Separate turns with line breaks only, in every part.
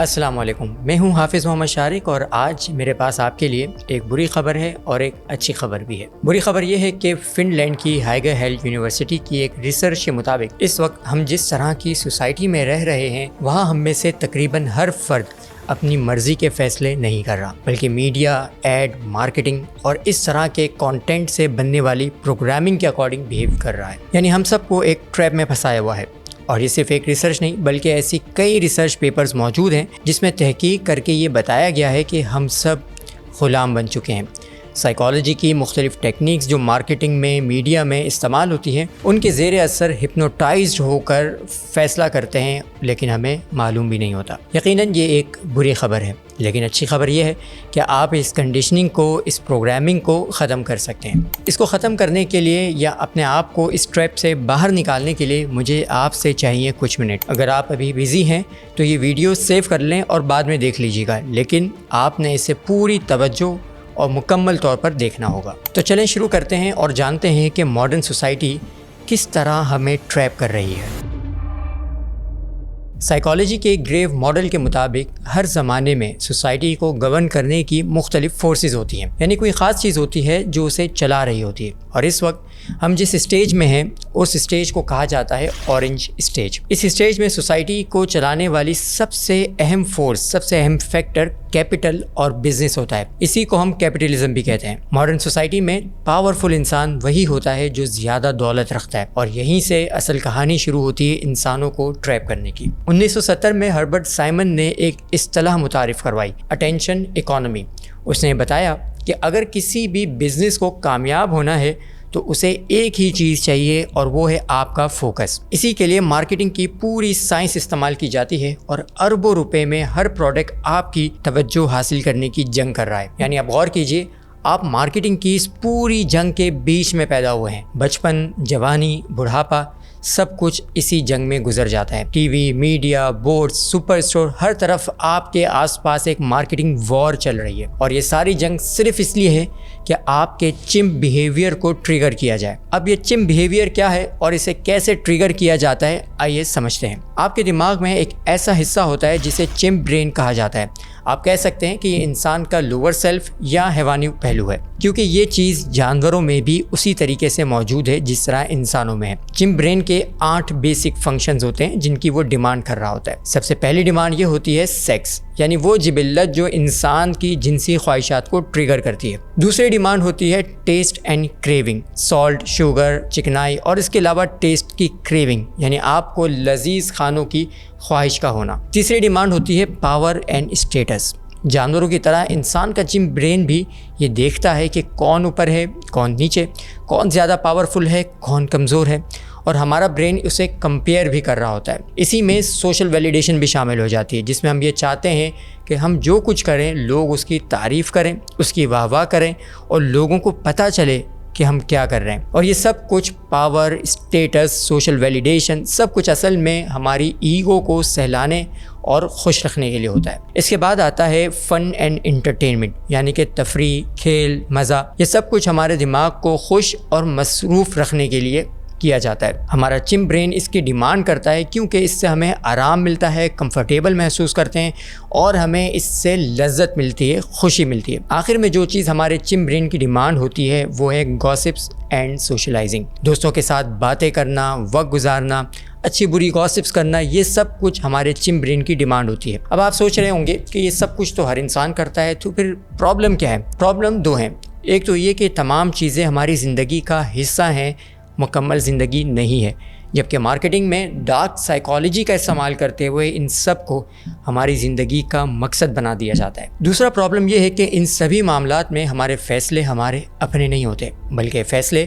السلام علیکم، میں ہوں حافظ محمد شارق اور آج میرے پاس آپ کے لیے ایک بری خبر ہے اور ایک اچھی خبر بھی ہے۔ بری خبر یہ ہے کہ فن لینڈ کی ہائیگر ہیلتھ یونیورسٹی کی ایک ریسرچ کے مطابق اس وقت ہم جس طرح کی سوسائٹی میں رہ رہے ہیں وہاں ہم میں سے تقریباً ہر فرد اپنی مرضی کے فیصلے نہیں کر رہا، بلکہ میڈیا، ایڈ، مارکیٹنگ اور اس طرح کے کانٹینٹ سے بننے والی پروگرامنگ کے اکارڈنگ بہیو کر رہا ہے۔ یعنی ہم سب کو ایک ٹریپ میں پھنسایا ہوا ہے۔ اور یہ صرف ایک ریسرچ نہیں بلکہ ایسی کئی ریسرچ پیپرز موجود ہیں جس میں تحقیق کر کے یہ بتایا گیا ہے کہ ہم سب غلام بن چکے ہیں۔ سائیکالوجی کی مختلف ٹیکنیکس جو مارکیٹنگ میں، میڈیا میں استعمال ہوتی ہیں، ان کے زیر اثر ہپنوٹائزڈ ہو کر فیصلہ کرتے ہیں، لیکن ہمیں معلوم بھی نہیں ہوتا۔ یقیناً یہ ایک بری خبر ہے، لیکن اچھی خبر یہ ہے کہ آپ اس کنڈیشننگ کو، اس پروگرامنگ کو ختم کر سکتے ہیں۔ اس کو ختم کرنے کے لیے یا اپنے آپ کو اس ٹریپ سے باہر نکالنے کے لیے مجھے آپ سے چاہیے کچھ منٹ۔ اگر آپ ابھی بزی ہیں تو یہ ویڈیو سیو کر لیں اور بعد میں دیکھ لیجیے گا، لیکن آپ نے اسے پوری توجہ اور مکمل طور پر دیکھنا ہوگا۔ تو چلیں شروع کرتے ہیں اور جانتے ہیں کہ ماڈرن سوسائٹی کس طرح ہمیں ٹریپ کر رہی ہے۔ سائیکالوجی کے گریو ماڈل کے مطابق ہر زمانے میں سوسائٹی کو گورن کرنے کی مختلف فورسز ہوتی ہیں، یعنی کوئی خاص چیز ہوتی ہے جو اسے چلا رہی ہوتی ہے، اور اس وقت ہم جس اسٹیج میں ہیں اس اسٹیج کو کہا جاتا ہے اورنج اسٹیج۔ اس اسٹیج میں سوسائٹی کو چلانے والی سب سے اہم فورس، سب سے اہم فیکٹر کیپٹل اور بزنس ہوتا ہے۔ اسی کو ہم کیپٹلزم بھی کہتے ہیں۔ ماڈرن سوسائٹی میں پاورفل انسان وہی ہوتا ہے جو زیادہ دولت رکھتا ہے، اور یہیں سے اصل کہانی شروع ہوتی ہے انسانوں کو ٹریپ کرنے کی۔ 1970 میں ہربرٹ سائمن نے ایک اصطلاح متعارف کروائی، اٹینشن اکانومی۔ اس نے بتایا کہ اگر کسی بھی بزنس کو کامیاب ہونا ہے تو اسے ایک ہی چیز چاہیے اور وہ ہے آپ کا فوکس۔ اسی کے لیے مارکیٹنگ کی پوری سائنس استعمال کی جاتی ہے اور اربوں روپے میں ہر پروڈکٹ آپ کی توجہ حاصل کرنے کی جنگ کر رہا ہے۔ یعنی آپ غور کیجئے، آپ مارکیٹنگ کی اس پوری جنگ کے بیچ میں پیدا ہوئے ہیں۔ بچپن، جوانی، بڑھاپا، سب کچھ اسی جنگ میں گزر جاتا ہے۔ T V, media, boards, super store, ہر طرف آپ کے آس پاس ایک مارکیٹنگ وار چل رہی ہے، اور یہ ساری جنگ صرف اس لیے ہے کہ آپ کے چمپ بیہیویئر کو ٹریگر کیا جائے۔ اب یہ چمپ بیہیویئر کیا ہے اور اسے کیسے ٹریگر کیا جاتا ہے، آئیے سمجھتے ہیں۔ آپ کے دماغ میں ایک ایسا حصہ ہوتا ہے جسے چمپ برین کہا جاتا ہے۔ آپ کہہ سکتے ہیں کہ یہ انسان کا لوور سیلف یا حیوانی پہلو ہے، کیونکہ یہ چیز جانوروں میں بھی اسی طریقے سے موجود ہے جس طرح انسانوں میں ہے۔ چمپ برین کے 8 بیسک فنکشنز ہوتے ہیں جن کی وہ ڈیمانڈ کر رہا ہوتا ہے۔ سب سے پہلی ڈیمانڈ یہ ہوتی ہے سیکس، یعنی وہ جبلت جو انسان کی جنسی خواہشات کو ٹریگر کرتی ہے۔ دوسری ڈیمانڈ ہوتی ہے test and craving, salt, sugar, چکنائی، اور اس کے علاوہ ٹیسٹ کی کریونگ، یعنی آپ کو لذیذ کھانوں کی خواہش کا ہونا۔ تیسری ڈیمانڈ ہوتی ہے پاور اینڈ اسٹیٹس۔ جانوروں کی طرح انسان کا چمپ برین بھی یہ دیکھتا ہے کہ کون اوپر ہے، کون نیچے، کون زیادہ پاورفل ہے، کون کمزور ہے، اور ہمارا برین اسے کمپیئر بھی کر رہا ہوتا ہے۔ اسی میں سوشل ویلیڈیشن بھی شامل ہو جاتی ہے، جس میں ہم یہ چاہتے ہیں کہ ہم جو کچھ کریں لوگ اس کی تعریف کریں، اس کی واہ واہ کریں، اور لوگوں کو پتہ چلے کہ ہم کیا کر رہے ہیں۔ اور یہ سب کچھ پاور، اسٹیٹس، سوشل ویلیڈیشن، سب کچھ اصل میں ہماری ایگو کو سہلانے اور خوش رکھنے کے لیے ہوتا ہے۔ اس کے بعد آتا ہے فن اینڈ انٹرٹینمنٹ، یعنی کہ تفریح، کھیل، مزہ۔ یہ سب کچھ ہمارے دماغ کو خوش اور مصروف رکھنے کے لیے کیا جاتا ہے۔ ہمارا چمپ برین اس کی ڈیمانڈ کرتا ہے کیونکہ اس سے ہمیں آرام ملتا ہے، کمفرٹیبل محسوس کرتے ہیں، اور ہمیں اس سے لذت ملتی ہے، خوشی ملتی ہے۔ آخر میں جو چیز ہمارے چمپ برین کی ڈیمانڈ ہوتی ہے وہ ہے گاسپس اینڈ سوشلائزنگ، دوستوں کے ساتھ باتیں کرنا، وقت گزارنا، اچھی بری گاسپس کرنا، یہ سب کچھ ہمارے چمپ برین کی ڈیمانڈ ہوتی ہے۔ اب آپ سوچ رہے ہوں گے کہ یہ سب کچھ تو ہر انسان کرتا ہے، تو پھر پرابلم کیا ہے؟ پرابلم 2 ہیں۔ ایک تو یہ کہ تمام چیزیں ہماری زندگی کا حصہ ہیں، مکمل زندگی نہیں ہے، جبکہ مارکیٹنگ میں ڈارک سائیکالوجی کا استعمال کرتے ہوئے ان سب کو ہماری زندگی کا مقصد بنا دیا جاتا ہے۔ دوسرا پرابلم یہ ہے کہ ان سبھی معاملات میں ہمارے فیصلے ہمارے اپنے نہیں ہوتے، بلکہ فیصلے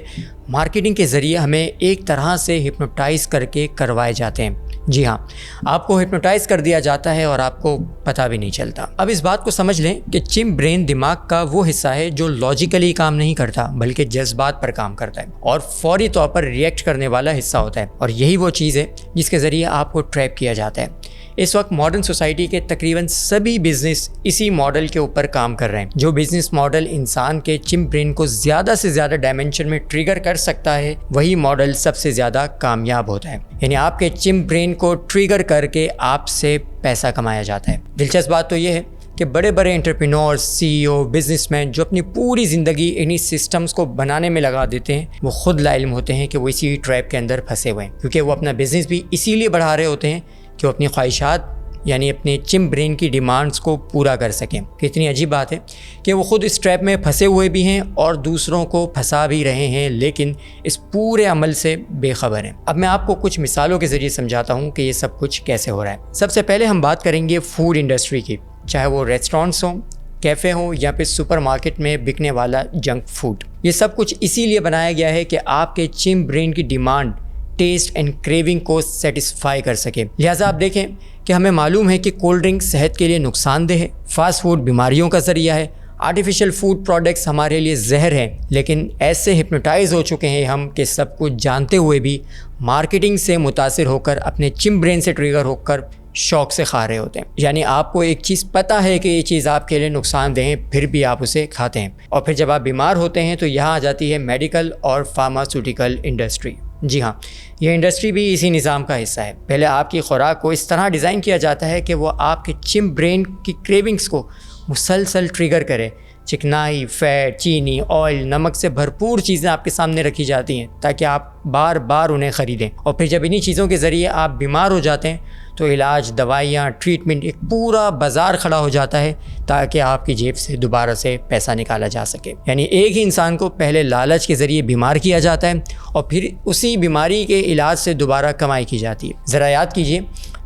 مارکیٹنگ کے ذریعے ہمیں ایک طرح سے ہپنوٹائز کر کے کروائے جاتے ہیں۔ جی ہاں، آپ کو ہپنوٹائز کر دیا جاتا ہے اور آپ کو پتہ بھی نہیں چلتا۔ اب اس بات کو سمجھ لیں کہ چمپ برین دماغ کا وہ حصہ ہے جو لاجیکلی کام نہیں کرتا بلکہ جذبات پر کام کرتا ہے اور فوری طور پر ریئیکٹ کرنے والا حصہ ہوتا ہے، اور یہی وہ چیز ہے جس کے ذریعے آپ کو ٹریپ کیا جاتا ہے۔ اس وقت ماڈرن سوسائٹی کے تقریباً سبھی بزنس اسی ماڈل کے اوپر کام کر رہے ہیں. جو بزنس ماڈل انسان کے چمپ برین کو زیادہ سے زیادہ ڈائمینشن میں ٹریگر کر سکتا ہے وہی ماڈل سب سے زیادہ کامیاب ہوتا ہے. یعنی آپ کے چمپ برین کو ٹریگر کر کے آپ سے پیسہ کمایا جاتا ہے. دلچسپ بات تو یہ ہے کہ بڑے بڑے انٹرپرینور، CEO، بزنس مین جو اپنی پوری زندگی انہی سسٹمز کو بنانے میں لگا دیتے ہیں، وہ خود لا علم ہوتے ہیں کہ وہ اسی ٹریپ کے اندر پھنسے ہوئے ہیں. کیونکہ وہ اپنا بزنس بھی اسی لیے بڑھا رہے ہوتے ہیں کہ وہ اپنی خواہشات یعنی اپنے چمپ برین کی ڈیمانڈز کو پورا کر سکیں. کتنی عجیب بات ہے کہ وہ خود اس ٹریپ میں پھنسے ہوئے بھی ہیں اور دوسروں کو پھنسا بھی رہے ہیں، لیکن اس پورے عمل سے بے خبر ہیں. اب میں آپ کو کچھ مثالوں کے ذریعے سمجھاتا ہوں کہ یہ سب کچھ کیسے ہو رہا ہے. سب سے پہلے ہم بات کریں گے فوڈ انڈسٹری کی، چاہے وہ ریسٹورینٹس ہوں، کیفے ہوں یا پھر سپر مارکیٹ میں بکنے والا جنک فوڈ. یہ سب کچھ اسی لیے بنایا گیا ہے کہ آپ کے چمپ برین کی ڈیمانڈ ٹیسٹ اینڈ کریونگ کو سیٹسفائی کر سکے. لہٰذا آپ دیکھیں کہ ہمیں معلوم ہے کہ کولڈ ڈرنک صحت کے لیے نقصان دہ ہے، فاسٹ فوڈ بیماریوں کا ذریعہ ہے، آرٹیفیشل فوڈ پروڈکٹس ہمارے لیے زہر ہیں، لیکن ایسے ہپنوٹائز ہو چکے ہیں ہم کہ سب کچھ جانتے ہوئے بھی مارکیٹنگ سے متاثر ہو کر اپنے چمپ برین سے ٹریگر ہو کر شوق سے کھا رہے ہوتے ہیں. یعنی آپ کو ایک چیز پتہ ہے کہ یہ چیز آپ کے لیے نقصان دہ ہے، پھر بھی آپ اسے کھاتے ہیں. اور پھر جب آپ بیمار ہوتے ہیں تو یہاں آ جاتی ہے میڈیکل اور فارماسیوٹیکل انڈسٹری. جی ہاں، یہ انڈسٹری بھی اسی نظام کا حصہ ہے. پہلے آپ کی خوراک کو اس طرح ڈیزائن کیا جاتا ہے کہ وہ آپ کے چمپ برین کی کریونگز کو مسلسل ٹریگر کرے. چکنائی، فیٹ، چینی، آئل، نمک سے بھرپور چیزیں آپ کے سامنے رکھی جاتی ہیں تاکہ آپ بار بار انہیں خریدیں. اور پھر جب انہی چیزوں کے ذریعے آپ بیمار ہو جاتے ہیں تو علاج، دوائیاں، ٹریٹمنٹ، ایک پورا بازار کھڑا ہو جاتا ہے تاکہ آپ کی جیب سے دوبارہ سے پیسہ نکالا جا سکے. یعنی ایک ہی انسان کو پہلے لالچ کے ذریعے بیمار کیا جاتا ہے اور پھر اسی بیماری کے علاج سے دوبارہ کمائی کی جاتی ہے. ذرا یاد کیجئے،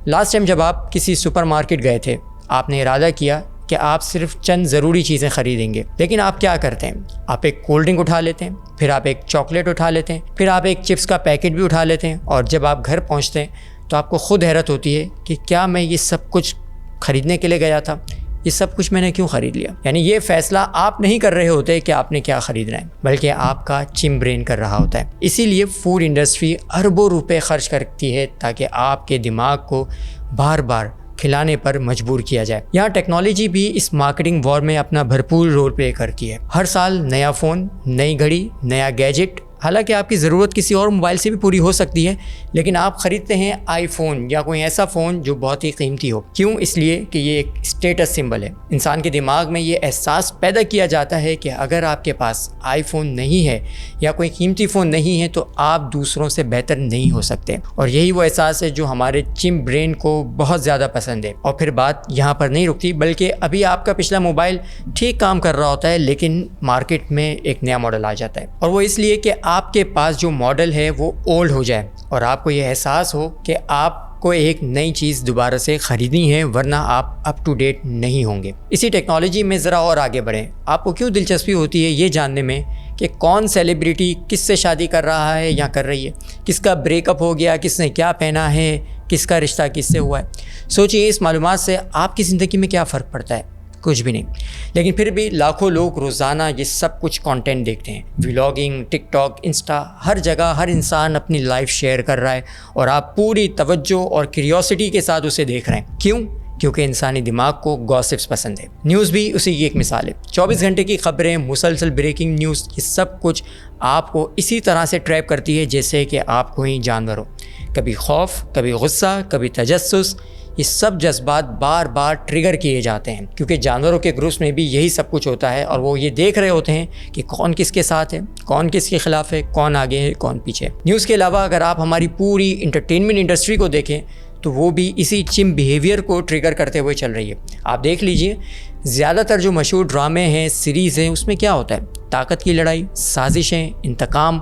لاسٹ ٹائم جب آپ کسی سپر مارکیٹ گئے تھے، آپ نے ارادہ کیا کہ آپ صرف چند ضروری چیزیں خریدیں گے، لیکن آپ کیا کرتے ہیں؟ آپ ایک کولڈ ڈرنک اٹھا لیتے ہیں، پھر آپ ایک چاکلیٹ اٹھا لیتے ہیں، پھر آپ ایک چپس کا پیکٹ بھی اٹھا لیتے ہیں، اور جب آپ گھر پہنچتے ہیں تو آپ کو خود حیرت ہوتی ہے کہ کیا میں یہ سب کچھ خریدنے کے لیے گیا تھا؟ یہ سب کچھ میں نے کیوں خرید لیا؟ یعنی یہ فیصلہ آپ نہیں کر رہے ہوتے کہ آپ نے کیا خریدنا ہے، بلکہ آپ کا چمپ برین کر رہا ہوتا ہے. اسی لیے فوڈ انڈسٹری اربوں روپے خرچ کرتی ہے تاکہ آپ کے دماغ کو بار بار کھلانے پر مجبور کیا جائے. یہاں ٹیکنالوجی بھی اس مارکیٹنگ وار میں اپنا بھرپور رول پلے کرتی ہے. ہر سال نیا فون، نئی گھڑی، نیا گیجٹ. حالانکہ آپ کی ضرورت کسی اور موبائل سے بھی پوری ہو سکتی ہے، لیکن آپ خریدتے ہیں آئی فون یا کوئی ایسا فون جو بہت ہی قیمتی ہو. کیوں؟ اس لیے کہ یہ ایک اسٹیٹس سمبل ہے. انسان کے دماغ میں یہ احساس پیدا کیا جاتا ہے کہ اگر آپ کے پاس آئی فون نہیں ہے یا کوئی قیمتی فون نہیں ہے تو آپ دوسروں سے بہتر نہیں ہو سکتے. اور یہی وہ احساس ہے جو ہمارے چمپ برین کو بہت زیادہ پسند ہے. اور پھر بات یہاں پر نہیں رکتی، بلکہ ابھی آپ کا پچھلا موبائل ٹھیک کام کر رہا ہوتا ہے لیکن مارکیٹ میں ایک نیا ماڈل آ جاتا ہے، اور وہ اس لیے کہ آپ کے پاس جو ماڈل ہے وہ اولڈ ہو جائے اور آپ کو یہ احساس ہو کہ آپ کو ایک نئی چیز دوبارہ سے خریدنی ہے، ورنہ آپ اپ ٹو ڈیٹ نہیں ہوں گے. اسی ٹیکنالوجی میں ذرا اور آگے بڑھیں. آپ کو کیوں دلچسپی ہوتی ہے یہ جاننے میں کہ کون سیلیبریٹی کس سے شادی کر رہا ہے یا کر رہی ہے، کس کا بریک اپ ہو گیا، کس نے کیا پہنا ہے، کس کا رشتہ کس سے ہوا ہے؟ سوچئے اس معلومات سے آپ کی زندگی میں کیا فرق پڑتا ہے؟ کچھ بھی نہیں. لیکن پھر بھی لاکھوں لوگ روزانہ یہ سب کچھ کانٹینٹ دیکھتے ہیں. ولاگنگ، ٹک ٹاک، انسٹا، ہر جگہ ہر انسان اپنی لائف شیئر کر رہا ہے اور آپ پوری توجہ اور کیوریوسٹی کے ساتھ اسے دیکھ رہے ہیں. کیوں؟ کیونکہ انسانی دماغ کو گاسپس پسند ہے. نیوز بھی اسی کی ایک مثال ہے. 24 گھنٹے کی خبریں، مسلسل بریکنگ نیوز، یہ سب کچھ آپ کو اسی طرح سے ٹریپ کرتی ہے جیسے کہ آپ کوئی جانور ہو. کبھی خوف، کبھی غصہ، کبھی تجسس. یہ سب جذبات بار بار ٹریگر کیے جاتے ہیں کیونکہ جانوروں کے گروپس میں بھی یہی سب کچھ ہوتا ہے اور وہ یہ دیکھ رہے ہوتے ہیں کہ کون کس کے ساتھ ہے، کون کس کے خلاف ہے، کون آگے ہے، کون پیچھے. نیوز کے علاوہ اگر آپ ہماری پوری انٹرٹینمنٹ انڈسٹری کو دیکھیں تو وہ بھی اسی چمپ بیہیویئر کو ٹریگر کرتے ہوئے چل رہی ہے. آپ دیکھ لیجئے، زیادہ تر جو مشہور ڈرامے ہیں، سیریز ہیں، اس میں کیا ہوتا ہے؟ طاقت کی لڑائی، سازشیں، انتقام،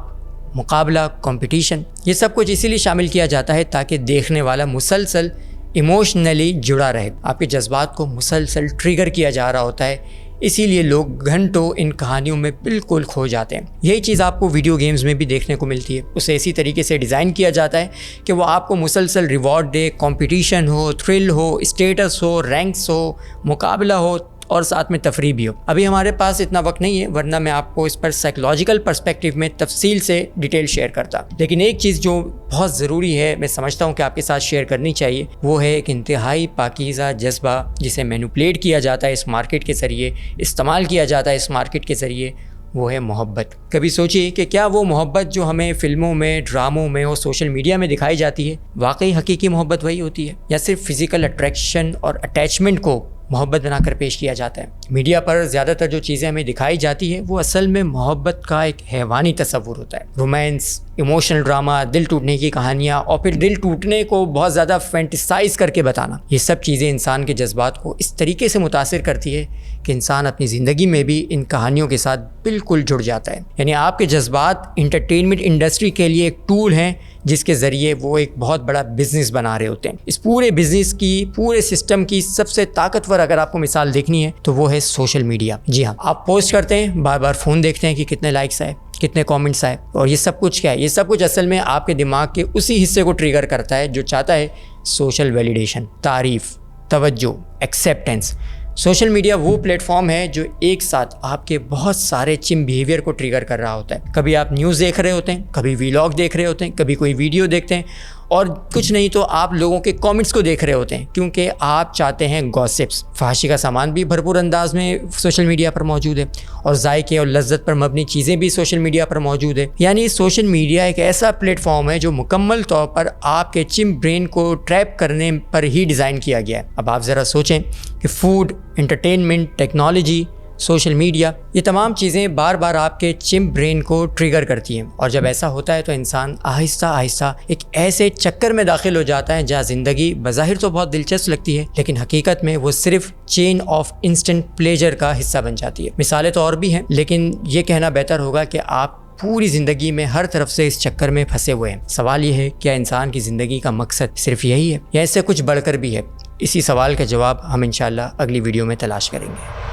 مقابلہ، کمپٹیشن. یہ سب کچھ اسی لیے شامل کیا جاتا ہے تاکہ دیکھنے والا مسلسل ایموشنلی جڑا رہے. آپ کے جذبات کو مسلسل ٹریگر کیا جا رہا ہوتا ہے، اسی لیے لوگ گھنٹوں ان کہانیوں میں بالکل کھو جاتے ہیں. یہی چیز آپ کو ویڈیو گیمز میں بھی دیکھنے کو ملتی ہے. اسے اسی طریقے سے ڈیزائن کیا جاتا ہے کہ وہ آپ کو مسلسل ریوارڈ دے، کمپٹیشن ہو، تھرل ہو، اسٹیٹس ہو، رینکس ہو، مقابلہ ہو، اور ساتھ میں تفریح بھی ہو. ابھی ہمارے پاس اتنا وقت نہیں ہے ورنہ میں آپ کو اس پر سائیکولوجیکل پرسپیکٹیو میں تفصیل سے ڈیٹیل شیئر کرتا. لیکن ایک چیز جو بہت ضروری ہے میں سمجھتا ہوں کہ آپ کے ساتھ شیئر کرنی چاہیے، وہ ہے ایک انتہائی پاکیزہ جذبہ جسے مینوپلیٹ کیا جاتا ہے اس مارکیٹ کے ذریعے، استعمال کیا جاتا ہے اس مارکیٹ کے ذریعے، وہ ہے محبت. کبھی سوچیے کہ کیا وہ محبت جو ہمیں فلموں میں، ڈراموں میں اور سوشل میڈیا میں دکھائی جاتی ہے واقعی حقیقی محبت وہی ہوتی ہے، یا صرف فزیکل اٹریکشن اور اٹیچمنٹ کو محبت بنا کر پیش کیا جاتا ہے؟ میڈیا پر زیادہ تر جو چیزیں ہمیں دکھائی جاتی ہے وہ اصل میں محبت کا ایک حیوانی تصور ہوتا ہے. رومانس، ایموشنل ڈراما، دل ٹوٹنے کی کہانیاں، اور پھر دل ٹوٹنے کو بہت زیادہ فینٹیسائز کر کے بتانا، یہ سب چیزیں انسان کے جذبات کو اس طریقے سے متاثر کرتی ہے کہ انسان اپنی زندگی میں بھی ان کہانیوں کے ساتھ بالکل جڑ جاتا ہے. یعنی آپ کے جذبات انٹرٹینمنٹ انڈسٹری کے لیے ایک ٹول ہیں جس کے ذریعے وہ ایک بہت بڑا بزنس بنا رہے ہوتے ہیں. اس پورے بزنس کی، پورے سسٹم کی سب سے طاقتور اگر آپ کو مثال دیکھنی ہے تو وہ ہے سوشل میڈیا. جی ہاں، آپ پوسٹ کرتے ہیں، بار بار فون دیکھتے ہیں کہ کتنے لائکس آئے، کتنے کامنٹس آئے، اور یہ سب کچھ کیا ہے؟ یہ سب کچھ اصل میں آپ کے دماغ کے اسی حصے کو ٹریگر کرتا ہے جو چاہتا ہے سوشل ویلیڈیشن، تعریف، توجہ، ایکسیپٹنس. سوشل میڈیا وہ پلیٹ فارم ہے جو ایک ساتھ آپ کے بہت سارے چم بیہیویئر کو ٹریگر کر رہا ہوتا ہے. کبھی آپ نیوز دیکھ رہے ہوتے ہیں، کبھی ویلاگ دیکھ رہے ہوتے ہیں، کبھی کوئی ویڈیو دیکھتے ہیں، اور کچھ نہیں تو آپ لوگوں کے کامنٹس کو دیکھ رہے ہوتے ہیں کیونکہ آپ چاہتے ہیں گوسپس. فحاشی کا سامان بھی بھرپور انداز میں سوشل میڈیا پر موجود ہے، اور ذائقے اور لذت پر مبنی چیزیں بھی سوشل میڈیا پر موجود ہے. یعنی سوشل میڈیا ایک ایسا پلیٹ فارم ہے جو مکمل طور پر آپ کے چم برین کو ٹریپ کرنے پر ہی ڈیزائن کیا گیا ہے. اب آپ ذرا سوچیں کہ food, entertainment, technology, social media, یہ تمام چیزیں بار بار آپ کے چم برین کو ٹریگر کرتی ہیں، اور جب ایسا ہوتا ہے تو انسان آہستہ آہستہ ایک ایسے چکر میں داخل ہو جاتا ہے جہاں زندگی بظاہر تو بہت دلچسپ لگتی ہے لیکن حقیقت میں وہ صرف چین آف انسٹنٹ پلیجر کا حصہ بن جاتی ہے. مثالیں تو اور بھی ہیں لیکن یہ کہنا بہتر ہوگا کہ آپ پوری زندگی میں ہر طرف سے اس چکر میں پھنسے ہوئے ہیں. سوال یہ ہے، کیا انسان کی زندگی کا مقصد صرف یہی ہے یا اس سے کچھ بڑھ کر بھی ہے؟ اسی سوال کا جواب ہم انشاءاللہ اگلی ویڈیو میں تلاش کریں گے.